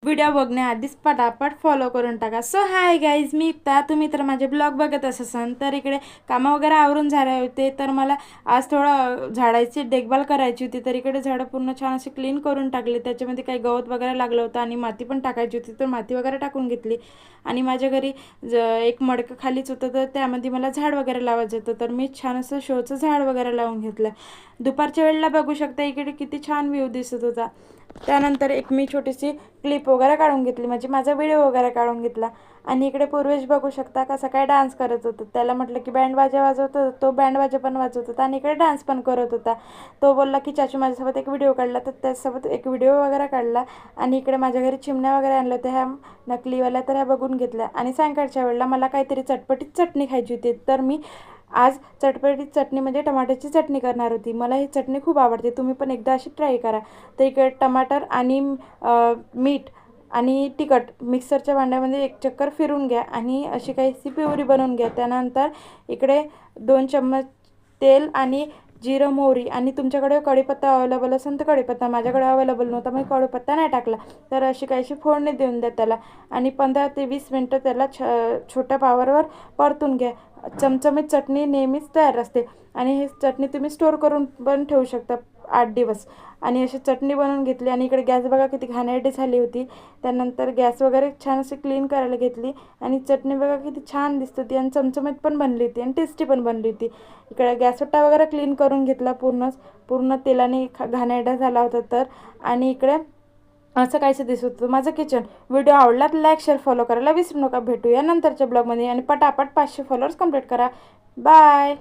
Video बघण्याआधीच पटापट follow करून टाका. सो हाय गाईज, मी एकता. तुम्ही तर माझे ब्लॉग बघत असाल तर इकडे कामं वगैरे आवरून झाले होते, तर मला आज थोडं झाडाची देखभाल करायची होती. तर इकडे झाडं पूर्ण छान असे क्लीन करून टाकले. त्याच्यामध्ये काही गवत वगैरे लागलं होतं आणि माती पण टाकायची होती, तर माती वगैरे टाकून घेतली. आणि माझ्या घरी एक मडकं खालीच होतं, तर त्यामध्ये मला झाड वगैरे लावायचं होतं, तर मी छान असं शोचं झाड वगैरे लावून घेतलं. दुपारच्या वेळेला बघू शकता इकडे किती छान व्ह्यू दिसत होता. त्यानंतर एक मी छोटीशी क्लिप वगैरे काढून घेतली, म्हणजे माझा व्हिडिओ वगैरे काढून घेतला. आणि इकडे पूर्वेश बघू शकता कसा काय डान्स करत होता. त्याला म्हटलं की बँड बाजा वाजवत होता, तो बँड बाजा पण वाजवत होता आणि इकडे डान्स पण करत होता. तो बोलला की चाचू माझ्यासोबत एक व्हिडिओ काढला, तर त्याच्यासोबत एक व्हिडिओ वगैरे काढला. आणि इकडे माझ्या घरी चिमण्या वगैरे आणल्या होत्या ह्या नकलीवाल्या, तर ह्या बघून घेतल्या. आणि सायंकाळच्या वेळेला मला काहीतरी चटपटीत चटणी खायची होती, तर मी आज चटपटीत चटणी म्हणजे टमाट्याची चटणी करणार होती. मला ही चटणी खूप आवडते, तुम्ही पण एकदा अशी ट्राय करा. तर इकडे टमाटर आणि मीठ आणि तिखट मिक्सरच्या भांड्यामध्ये एक चक्कर फिरून घ्या आणि अशी काहीशी प्युरी बनवून घ्या. त्यानंतर इकडे 2 चम्मच तेल आणि जिरं मोहरी आणि तुमच्याकडे कढीपत्ता अवेलेबल असेल तर कढीपत्ता, माझ्याकडे अवेलेबल नव्हता मी कढीपत्ता नाही टाकला. तर अशी काहीशी फोडणी देऊन द्या त्याला आणि 15 ते 20 मिनटं त्याला छोट्या पावरवर परतून घ्या. चमचमीत चटणी नेहमीच तयार असते आणि ही चटणी तुम्ही स्टोअर करून पण ठेवू शकता 8 दिवस. आणि अशी चटणी बनवून घेतली आणि इकडे गॅस बघा किती घाणेरडी झाली होती. त्यानंतर गॅस वगैरे छान अशी क्लीन करायला घेतली आणि चटणी बघा किती छान दिसत होती आणि चमचमीत पण बनली होती आणि टेस्टी पण बनली होती. इकडे गॅसवट्टा वगैरे क्लीन करून घेतला पूर्ण तेलाने घाणेरडा झाला होता तर. आणि इकडे असं काहीसं दिसत होतं माझं किचन. व्हिडिओ आवडला तर लाईक शेअर फॉलो करायला विसरू नका. भेटूया नंतरच्या ब्लॉगमध्ये आणि पटापट 500 फॉलोअर्स कंप्लीट करा. बाय.